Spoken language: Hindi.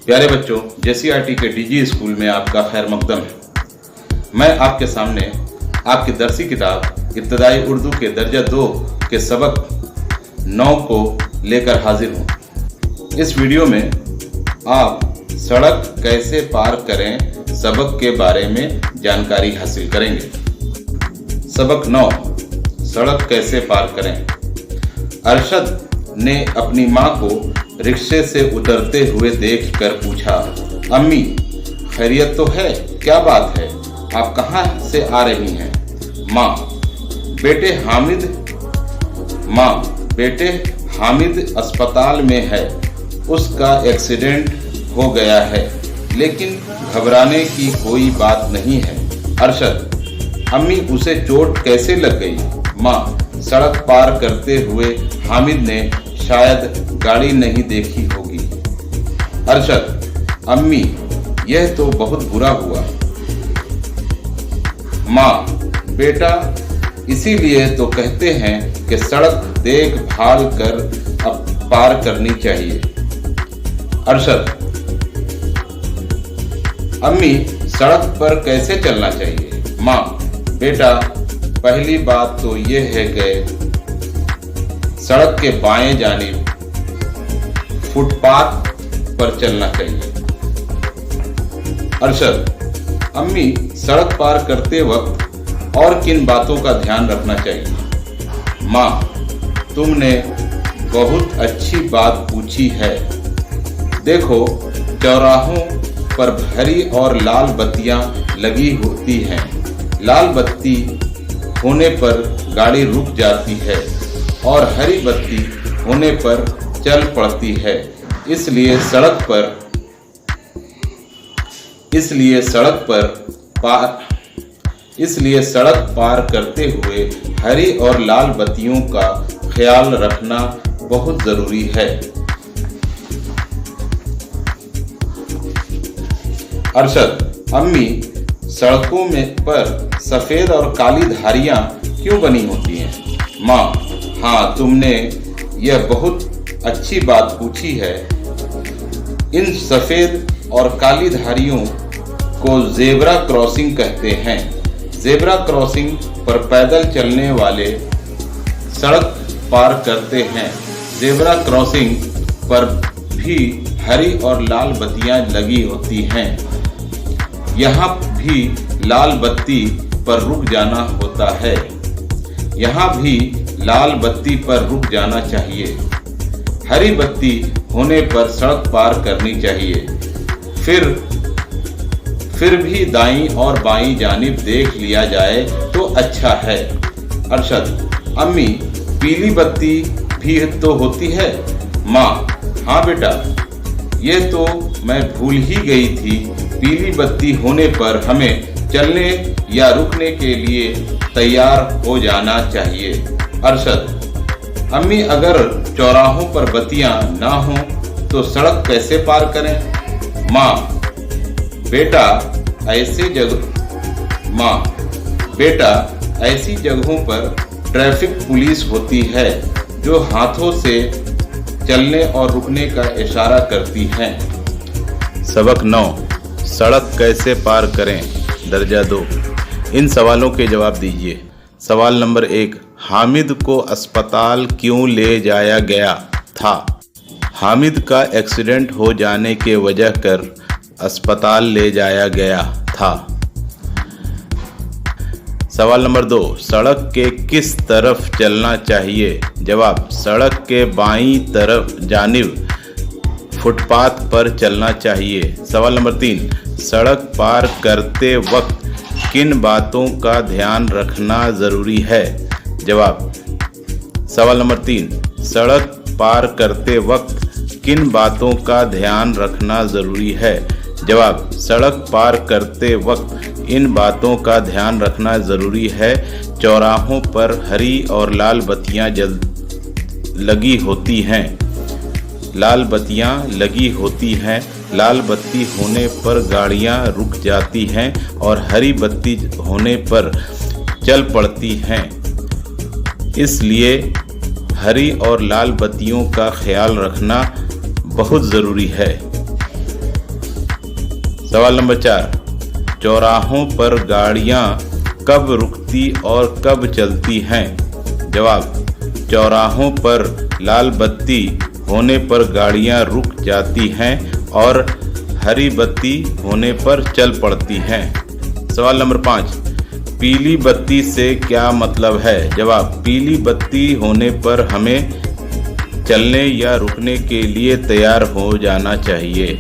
प्यारे बच्चों, JCRT के DG स्कूल में आपका खैर मकदम है। मैं आपके सामने आपकी दरसी किताब इब्तदाई उर्दू के दर्जा 2 के सबक 9 को लेकर हाजिर हूँ। इस वीडियो में आप सड़क कैसे पार करें सबक के बारे में जानकारी हासिल करेंगे। सबक 9, सड़क कैसे पार करें। अरशद ने अपनी माँ को रिक्शे से उतरते हुए देखकर पूछा, अम्मी खैरियत तो है, क्या बात है, आप कहाँ से आ रही हैं? माँ, बेटे हामिद अस्पताल में है, उसका एक्सीडेंट हो गया है, लेकिन घबराने की कोई बात नहीं है। अरशद, अम्मी उसे चोट कैसे लग गई? माँ, सड़क पार करते हुए हामिद ने शायद गाड़ी नहीं देखी होगी। अरशद, अम्मी यह तो बहुत बुरा हुआ। माँ, बेटा इसीलिए तो कहते हैं कि सड़क देखभाल कर अब पार करनी चाहिए। अरशद, अम्मी सड़क पर कैसे चलना चाहिए? माँ, बेटा पहली बात तो यह है कि सड़क के बाएं जानिब फुटपाथ पर चलना चाहिए। अरशद, अम्मी सड़क पार करते वक्त और किन बातों का ध्यान रखना चाहिए? माँ, तुमने बहुत अच्छी बात पूछी है। देखो, चौराहों पर हरी और लाल बत्तियां लगी होती हैं। लाल बत्ती होने पर गाड़ी रुक जाती है और हरी बत्ती होने पर चल पड़ती है। इसलिए सड़क पार करते हुए हरी और लाल बत्तियों का ख्याल रखना बहुत जरूरी है। अरशद, अम्मी सड़कों में पर सफेद और काली धारियां क्यों बनी होती हैं? माँ, हाँ, तुमने यह बहुत अच्छी बात पूछी है। इन सफेद और काली धारियों को ज़ेब्रा क्रॉसिंग कहते हैं। ज़ेब्रा क्रॉसिंग पर पैदल चलने वाले सड़क पार करते हैं। ज़ेब्रा क्रॉसिंग पर भी हरी और लाल बत्तियां लगी होती हैं। यहाँ भी लाल बत्ती पर रुक जाना होता है। यहाँ भी लाल बत्ती पर रुक जाना चाहिए। हरी बत्ती होने पर सड़क पार करनी चाहिए। फिर भी दाईं और बाईं जानिब देख लिया जाए तो अच्छा है। अरशद, अम्मी पीली बत्ती भी तो होती है। माँ, हाँ बेटा, ये तो मैं भूल ही गई थी। पीली बत्ती होने पर हमें चलने या रुकने के लिए तैयार हो जाना चाहिए। अरशद, अम्मी अगर चौराहों पर बत्तियां ना हो तो सड़क कैसे पार करें? माँ, बेटा ऐसी जगहों पर ट्रैफिक पुलिस होती है जो हाथों से चलने और रुकने का इशारा करती है। सबक 9, सड़क कैसे पार करें, दर्जा 2। इन सवालों के जवाब दीजिए। सवाल नंबर 1, हामिद को अस्पताल क्यों ले जाया गया था? हामिद का एक्सीडेंट हो जाने के वजह कर अस्पताल ले जाया गया था। सवाल नंबर 2, सड़क के किस तरफ चलना चाहिए? जवाब, सड़क के बाईं तरफ जानिब फुटपाथ पर चलना चाहिए। सवाल नंबर 3, सड़क पार करते वक्त किन बातों का ध्यान रखना ज़रूरी है? जवाब, सवाल नंबर 3, सड़क पार करते वक्त किन बातों का ध्यान रखना ज़रूरी है? जवाब, सड़क पार करते वक्त इन बातों का ध्यान रखना ज़रूरी है। चौराहों पर हरी और लाल बत्तियां लगी होती हैं। लाल बत्तियां लगी होती हैं। लाल बत्ती होने पर गाड़ियां रुक जाती हैं और हरी बत्ती होने पर चल पड़ती हैं। इसलिए हरी और लाल बत्तियों का ख्याल रखना बहुत ज़रूरी है। सवाल नंबर 4, चौराहों पर गाड़ियां कब रुकती और कब चलती हैं? जवाब, चौराहों पर लाल बत्ती होने पर गाड़ियां रुक जाती हैं और हरी बत्ती होने पर चल पड़ती हैं। सवाल नंबर 5, पीली बत्ती से क्या मतलब है? जवाब, पीली बत्ती होने पर हमें चलने या रुकने के लिए तैयार हो जाना चाहिए।